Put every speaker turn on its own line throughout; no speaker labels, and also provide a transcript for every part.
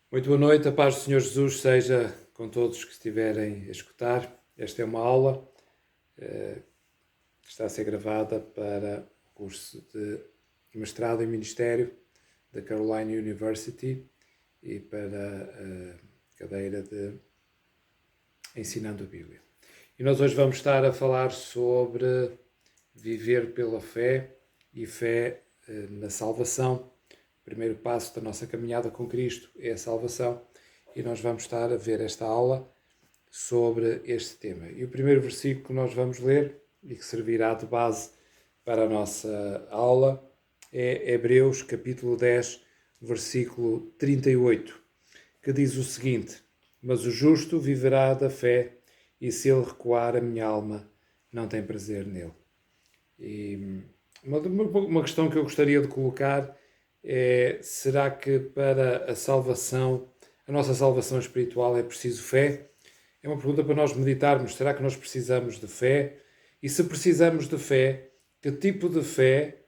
Muito boa noite, a paz do Senhor Jesus seja com todos que estiverem a escutar. Esta é uma aula que está a ser gravada para o curso de mestrado em Ministério da Caroline University e para a cadeira de Ensinando a Bíblia. E nós hoje vamos estar a falar sobre viver pela fé e fé na salvação. O primeiro passo da nossa caminhada com Cristo é a salvação e nós vamos estar a ver esta aula sobre este tema. E o primeiro versículo que nós vamos ler e que servirá de base para a nossa aula é Hebreus capítulo 10, versículo 38, que diz o seguinte: Mas o justo viverá da fé, e se ele recuar, a minha alma não tem prazer nele. E uma questão que eu gostaria de colocar é: será que para a salvação, a nossa salvação espiritual, é preciso fé? É uma pergunta para nós meditarmos. Será que nós precisamos de fé? E se precisamos de fé, que tipo de fé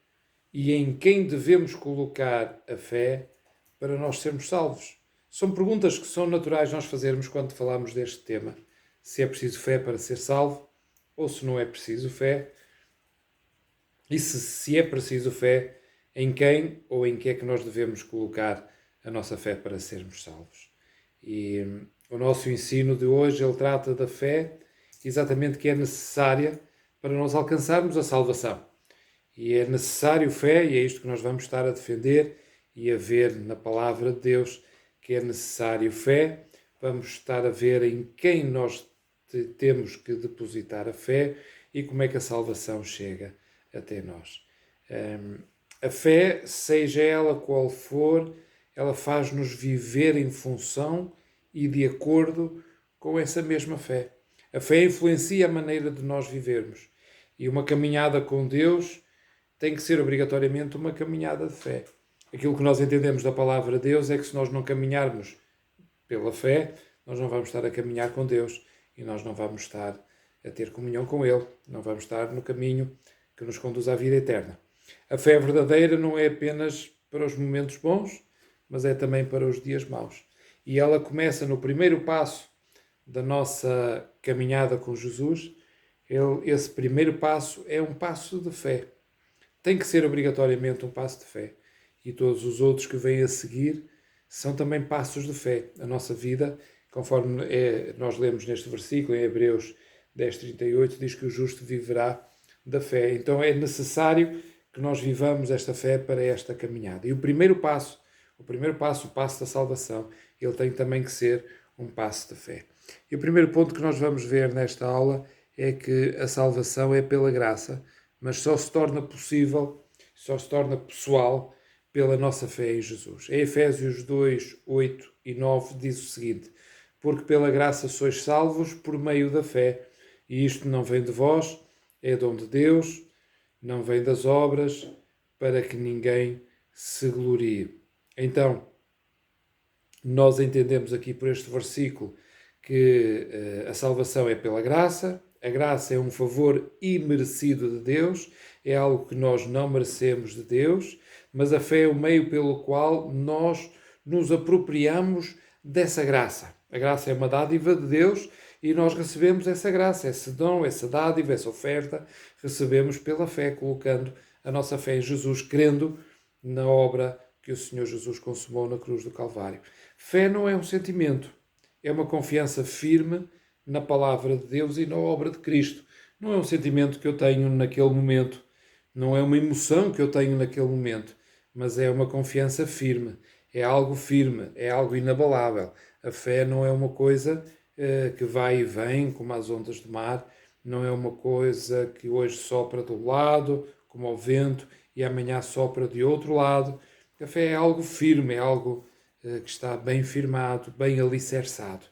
e em quem devemos colocar a fé para nós sermos salvos? São perguntas que são naturais nós fazermos quando falamos deste tema. Se é preciso fé para ser salvo ou se não é preciso fé. E se é preciso fé, em quem ou em que é que nós devemos colocar a nossa fé para sermos salvos? E o nosso ensino de hoje, ele trata da fé exatamente que é necessária para nós alcançarmos a salvação. E é necessário fé, e é isto que nós vamos estar a defender e a ver na palavra de Deus, que é necessário fé. Vamos estar a ver em quem nós temos que depositar a fé e como é que a salvação chega até nós. A fé, seja ela qual for, ela faz-nos viver em função e de acordo com essa mesma fé. A fé influencia a maneira de nós vivermos. E uma caminhada com Deus tem que ser obrigatoriamente uma caminhada de fé. Aquilo que nós entendemos da palavra de Deus é que se nós não caminharmos pela fé, nós não vamos estar a caminhar com Deus e nós não vamos estar a ter comunhão com Ele, não vamos estar no caminho que nos conduz à vida eterna. A fé verdadeira não é apenas para os momentos bons, mas é também para os dias maus. E ela começa no primeiro passo da nossa caminhada com Jesus. Esse primeiro passo é um passo de fé. Tem que ser obrigatoriamente um passo de fé. E todos os outros que vêm a seguir são também passos de fé. A nossa vida, conforme nós lemos neste versículo, em Hebreus 10:38, diz que o justo viverá da fé. Então é necessário que nós vivamos esta fé para esta caminhada. E o primeiro passo, o passo da salvação, ele tem também que ser um passo de fé. E o primeiro ponto que nós vamos ver nesta aula é que a salvação é pela graça, mas só se torna possível, só se torna pessoal pela nossa fé em Jesus. Em Efésios 2, 8 e 9 diz o seguinte: Porque pela graça sois salvos por meio da fé, e isto não vem de vós, é dom de Deus, não vem das obras, para que ninguém se glorie. Então, nós entendemos aqui por este versículo que a salvação é pela graça. A graça é um favor imerecido de Deus, é algo que nós não merecemos de Deus, mas a fé é o meio pelo qual nós nos apropriamos dessa graça. A graça é uma dádiva de Deus e nós recebemos essa graça, esse dom, essa dádiva, essa oferta, recebemos pela fé, colocando a nossa fé em Jesus, crendo na obra que o Senhor Jesus consumou na cruz do Calvário. Fé não é um sentimento, é uma confiança firme na palavra de Deus e na obra de Cristo. Não é um sentimento que eu tenho naquele momento, não é uma emoção que eu tenho naquele momento, mas é uma confiança firme, é algo inabalável. A fé não é uma coisa que vai e vem, como as ondas do mar, não é uma coisa que hoje sopra de um lado, como ao vento, e amanhã sopra de outro lado. A fé é algo firme, é algo que está bem firmado, bem alicerçado.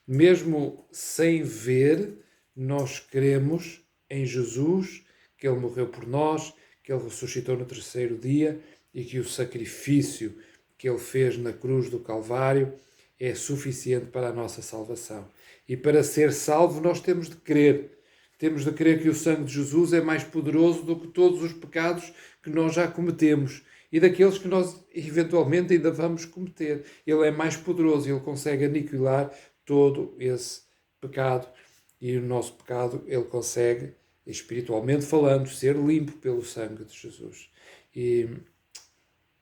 Mesmo sem ver, nós cremos em Jesus, que Ele morreu por nós, que Ele ressuscitou no terceiro dia e que o sacrifício que Ele fez na cruz do Calvário é suficiente para a nossa salvação. E para ser salvo nós temos de crer. Temos de crer que o sangue de Jesus é mais poderoso do que todos os pecados que nós já cometemos. e daqueles que nós eventualmente ainda vamos cometer. Ele é mais poderoso, ele consegue aniquilar todo esse pecado, e o nosso pecado ele consegue, espiritualmente falando, ser limpo pelo sangue de Jesus. E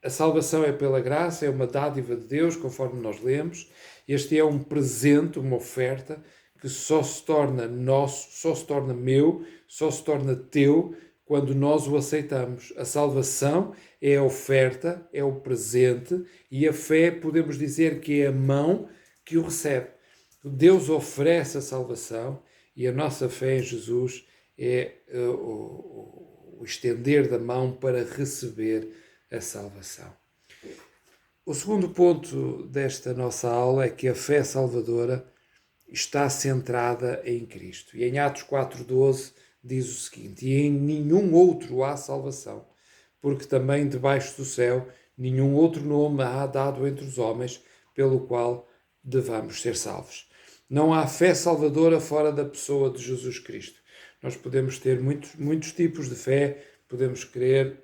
a salvação é pela graça, é uma dádiva de Deus, conforme nós lemos. Este é um presente, uma oferta, que só se torna nosso, só se torna meu, só se torna teu, quando nós o aceitamos. A salvação é a oferta, é o presente, e a fé, podemos dizer que é a mão que o recebe. Deus oferece a salvação, e a nossa fé em Jesus é o estender da mão para receber a salvação. O segundo ponto desta nossa aula é que a fé salvadora está centrada em Cristo. E em Atos 4,12 diz o seguinte: e em nenhum outro há salvação, porque também debaixo do céu nenhum outro nome há dado entre os homens pelo qual devamos ser salvos. Não há fé salvadora fora da pessoa de Jesus Cristo. Nós podemos ter muitos tipos de fé, podemos crer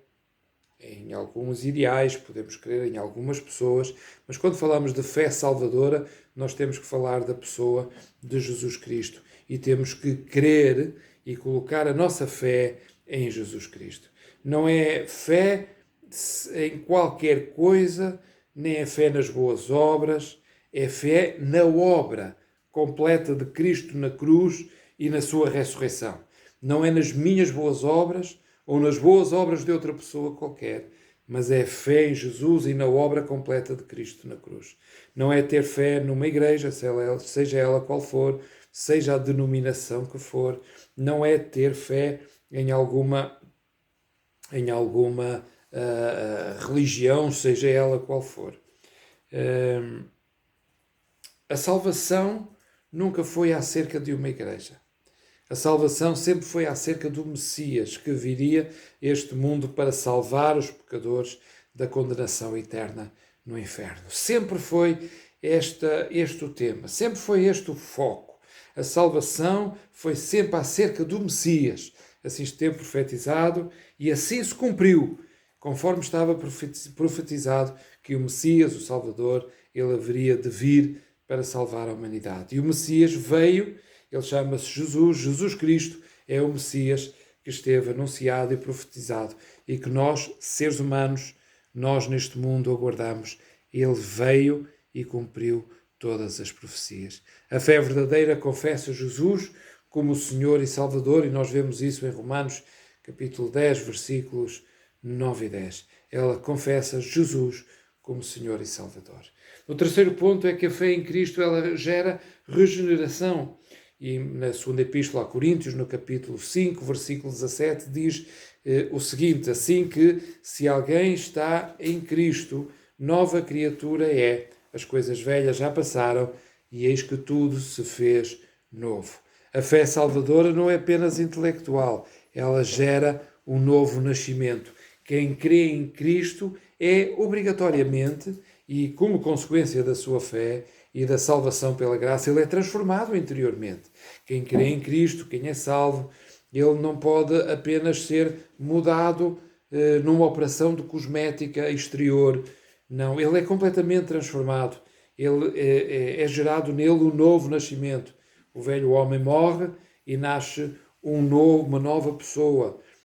em alguns ideais, podemos crer em algumas pessoas, mas quando falamos de fé salvadora, nós temos que falar da pessoa de Jesus Cristo e temos que crer e colocar a nossa fé em Jesus Cristo. Não é fé em qualquer coisa, nem é fé nas boas obras, é fé na obra completa de Cristo na cruz e na sua ressurreição. Não é nas minhas boas obras ou nas boas obras de outra pessoa qualquer, mas é fé em Jesus e na obra completa de Cristo na cruz. Não é ter fé numa igreja, seja ela qual for, seja a denominação que for, não é ter fé em alguma religião, seja ela qual for. A salvação nunca foi acerca de uma igreja. A salvação sempre foi acerca do Messias, que viria a este mundo para salvar os pecadores da condenação eterna no inferno. Sempre foi este o tema, sempre foi este o foco. A salvação foi sempre acerca do Messias. Assim esteve profetizado e assim se cumpriu, conforme estava profetizado que o Messias, o Salvador, ele haveria de vir para salvar a humanidade. E o Messias veio. Ele chama-se Jesus Cristo é o Messias que esteve anunciado e profetizado e que nós, seres humanos, nós neste mundo aguardamos. Ele veio e cumpriu todas as profecias. A fé verdadeira confessa Jesus como Senhor e Salvador, e nós vemos isso em Romanos capítulo 10, versículos 9 e 10. Ela confessa Jesus como Senhor e Salvador. O terceiro ponto é que a fé em Cristo ela gera regeneração. E na segunda epístola a Coríntios, no capítulo 5, versículo 17, diz o seguinte: assim que, se alguém está em Cristo, nova criatura é. As coisas velhas já passaram e eis que tudo se fez novo. A fé salvadora não é apenas intelectual, ela gera um novo nascimento. Quem crê em Cristo é obrigatoriamente, e como consequência da sua fé e da salvação pela graça, ele é transformado interiormente. Quem crê em Cristo, quem é salvo, ele não pode apenas ser mudado numa operação de cosmética exterior. Não, ele é completamente transformado. Ele é gerado nele um novo nascimento. O velho homem morre e nasce uma nova pessoa.